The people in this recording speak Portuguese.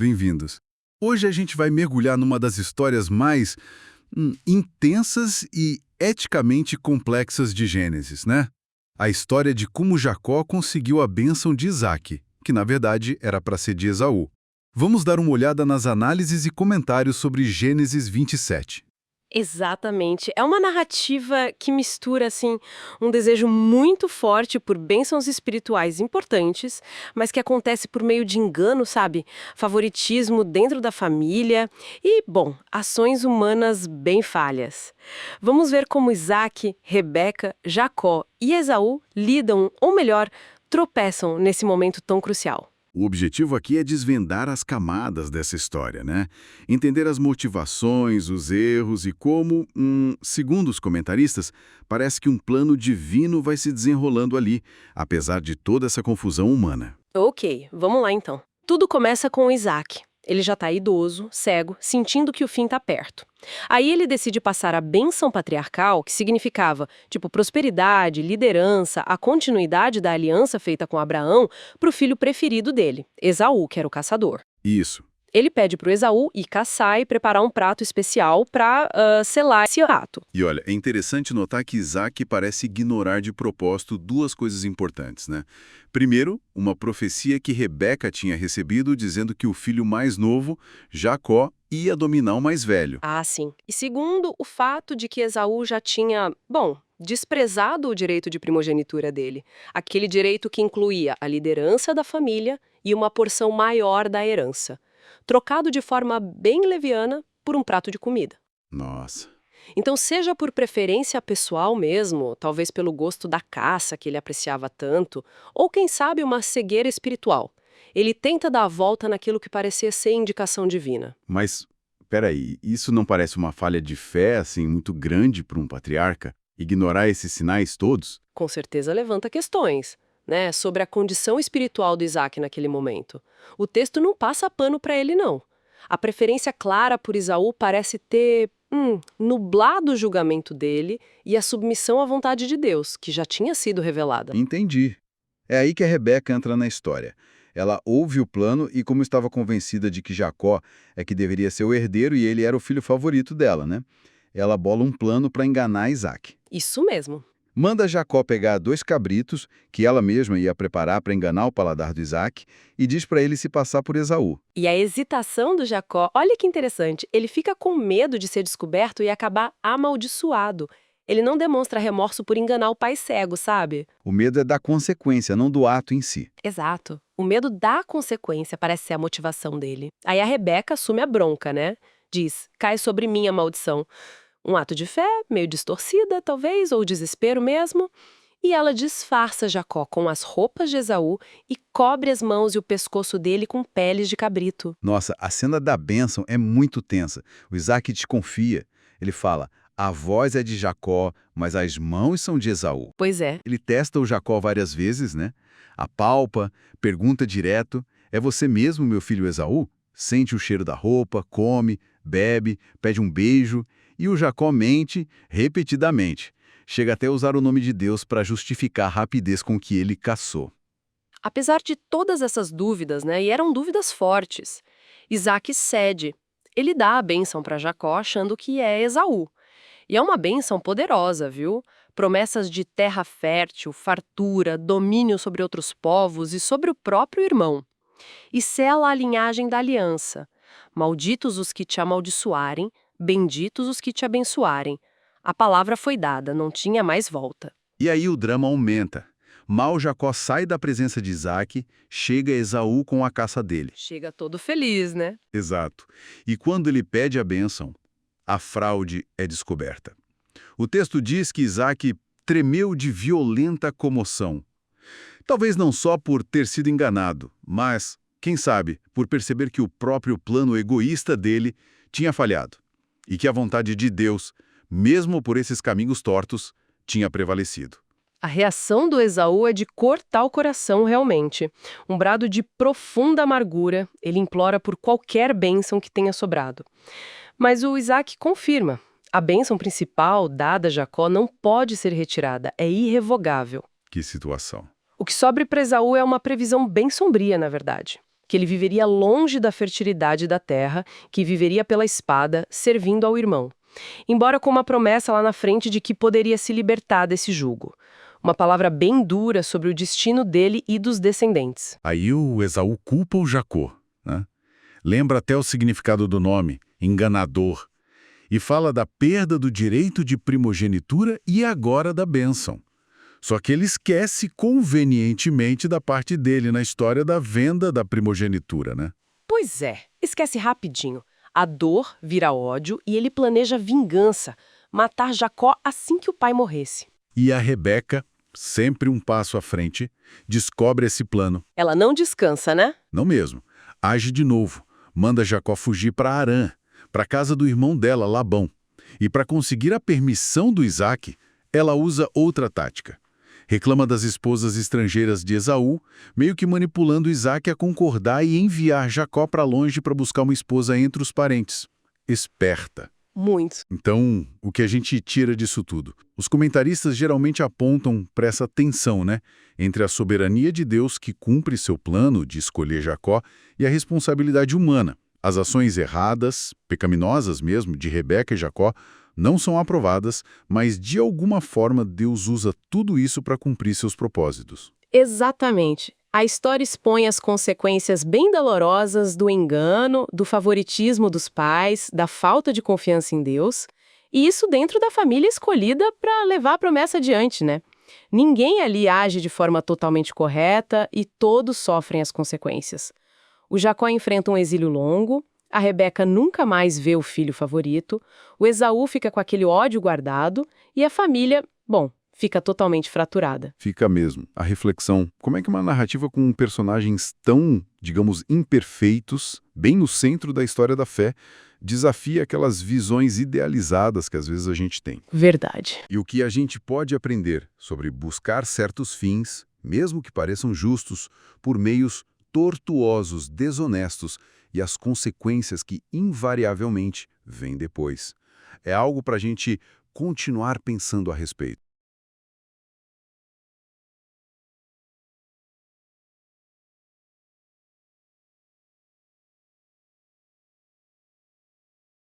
bem-vindos. Hoje a gente vai mergulhar numa das histórias mais intensas e eticamente complexas de Gênesis, né? A história de como Jacó conseguiu a bênção de Isaac, que na verdade era para ser de Esaú. Vamos dar uma olhada nas análises e comentários sobre Gênesis 27. Exatamente. É uma narrativa que mistura, assim, um desejo muito forte por bênçãos espirituais importantes, mas que acontece por meio de engano, sabe? Favoritismo dentro da família e, bom, ações humanas bem falhas. Vamos ver como Isaac, Rebeca, Jacó e Esaú lidam, ou melhor, tropeçam nesse momento tão crucial. O objetivo aqui é desvendar as camadas dessa história, né? Entender as motivações, os erros e como, segundo os comentaristas, parece que um plano divino vai se desenrolando ali, apesar de toda essa confusão humana. Ok, vamos lá então. Tudo começa com Isaac. Ele já está idoso, cego, sentindo que o fim está perto. Aí ele decide passar a bênção patriarcal, que significava, tipo, prosperidade, liderança, a continuidade da aliança feita com Abraão, para o filho preferido dele, Esaú, que era o caçador. Isso. Ele pede para o Esaú ir caçar e preparar um prato especial para selar esse ato. E olha, é interessante notar que Isaac parece ignorar de propósito duas coisas importantes, né? Primeiro, uma profecia que Rebeca tinha recebido dizendo que o filho mais novo, Jacó, ia dominar o mais velho. Ah, sim. E segundo, o fato de que Esaú já tinha, bom, desprezado o direito de primogenitura dele. Aquele direito que incluía a liderança da família e uma porção maior da herança. Trocado de forma bem leviana por um prato de comida. Nossa. Então, seja por preferência pessoal mesmo, talvez pelo gosto da caça que ele apreciava tanto, ou quem sabe uma cegueira espiritual, ele tenta dar a volta naquilo que parecia ser indicação divina. Mas, peraí, isso não parece uma falha de fé, assim, muito grande para um patriarca? Ignorar esses sinais todos? Com certeza levanta questões, né, sobre a condição espiritual do Isaac naquele momento. O texto não passa pano para ele, não. A preferência clara por Esaú parece ter nublado o julgamento dele e a submissão à vontade de Deus, que já tinha sido revelada. Entendi. É aí que a Rebeca entra na história. Ela ouve o plano e, como estava convencida de que Jacó é que deveria ser o herdeiro e ele era o filho favorito dela, né? Ela bola um plano para enganar Isaac. Isso mesmo. Manda Jacó pegar 2 cabritos, que ela mesma ia preparar para enganar o paladar do Isaac, e diz para ele se passar por Esaú. E a hesitação do Jacó, olha que interessante, ele fica com medo de ser descoberto e acabar amaldiçoado. Ele não demonstra remorso por enganar o pai cego, sabe? O medo é da consequência, não do ato em si. Exato. O medo da consequência parece ser a motivação dele. Aí a Rebeca assume a bronca, né? Diz, cai sobre mim a maldição. Um ato de fé, meio distorcida, talvez, ou desespero mesmo. E ela disfarça Jacó com as roupas de Esaú e cobre as mãos e o pescoço dele com peles de cabrito. Nossa, a cena da bênção é muito tensa. O Isaac desconfia. Ele fala, a voz é de Jacó, mas as mãos são de Esaú. Pois é. Ele testa o Jacó várias vezes, né? Apalpa, pergunta direto, é você mesmo, meu filho Esaú? Sente o cheiro da roupa, come, bebe, pede um beijo, e o Jacó mente repetidamente. Chega até a usar o nome de Deus para justificar a rapidez com que ele caçou. Apesar de todas essas dúvidas, né, e eram dúvidas fortes, Isaac cede. Ele dá a bênção para Jacó achando que é Esaú. E é uma bênção poderosa, viu? Promessas de terra fértil, fartura, domínio sobre outros povos e sobre o próprio irmão. E sela a linhagem da aliança. Malditos os que te amaldiçoarem, benditos os que te abençoarem. A palavra foi dada, não tinha mais volta. E aí o drama aumenta. Mal Jacó sai da presença de Isaac, chega Esaú com a caça dele. Chega todo feliz, né? Exato. E quando ele pede a bênção, a fraude é descoberta. O texto diz que Isaac tremeu de violenta comoção. Talvez não só por ter sido enganado, mas, quem sabe, por perceber que o próprio plano egoísta dele tinha falhado. E que a vontade de Deus, mesmo por esses caminhos tortos, tinha prevalecido. A reação do Esaú é de cortar o coração realmente. Um brado de profunda amargura, ele implora por qualquer bênção que tenha sobrado. Mas o Isaac confirma. A bênção principal dada a Jacó não pode ser retirada, é irrevogável. Que situação. O que sobra para Esaú é uma previsão bem sombria, na verdade. que ele viveria longe da fertilidade da terra, que viveria pela espada, servindo ao irmão. Embora com uma promessa lá na frente de que poderia se libertar desse jugo. Uma palavra bem dura sobre o destino dele e dos descendentes. Aí o Esaú culpa o Jacó, né? Lembra até o significado do nome, enganador, e fala da perda do direito de primogenitura e agora da bênção. Só que ele esquece convenientemente da parte dele na história da venda da primogenitura, né? Pois é, esquece rapidinho. A dor vira ódio e ele planeja vingança, matar Jacó assim que o pai morresse. E a Rebeca, sempre um passo à frente, descobre esse plano. Ela não descansa, né? Não mesmo. Age de novo. Manda Jacó fugir para Harã, para a casa do irmão dela, Labão. E para conseguir a permissão do Isaac, ela usa outra tática. Reclama das esposas estrangeiras de Esaú, meio que manipulando Isaac a concordar e enviar Jacó para longe para buscar uma esposa entre os parentes. Esperta. Muito. Então, o que a gente tira disso tudo? Os comentaristas geralmente apontam para essa tensão, né? Entre a soberania de Deus que cumpre seu plano de escolher Jacó e a responsabilidade humana. As ações erradas, pecaminosas mesmo, de Rebeca e Jacó, não são aprovadas, mas de alguma forma Deus usa tudo isso para cumprir seus propósitos. Exatamente. A história expõe as consequências bem dolorosas do engano, do favoritismo dos pais, da falta de confiança em Deus, e isso dentro da família escolhida para levar a promessa adiante, né? Ninguém ali age de forma totalmente correta e todos sofrem as consequências. O Jacó enfrenta um exílio longo, a Rebeca nunca mais vê o filho favorito, o Esaú fica com aquele ódio guardado e a família, bom, fica totalmente fraturada. Fica mesmo. A reflexão, como é que uma narrativa com personagens tão, digamos, imperfeitos, bem no centro da história da fé, desafia aquelas visões idealizadas que às vezes a gente tem. Verdade. E o que a gente pode aprender sobre buscar certos fins, mesmo que pareçam justos, por meios tortuosos, desonestos e as consequências que invariavelmente vêm depois. É algo para a gente continuar pensando a respeito.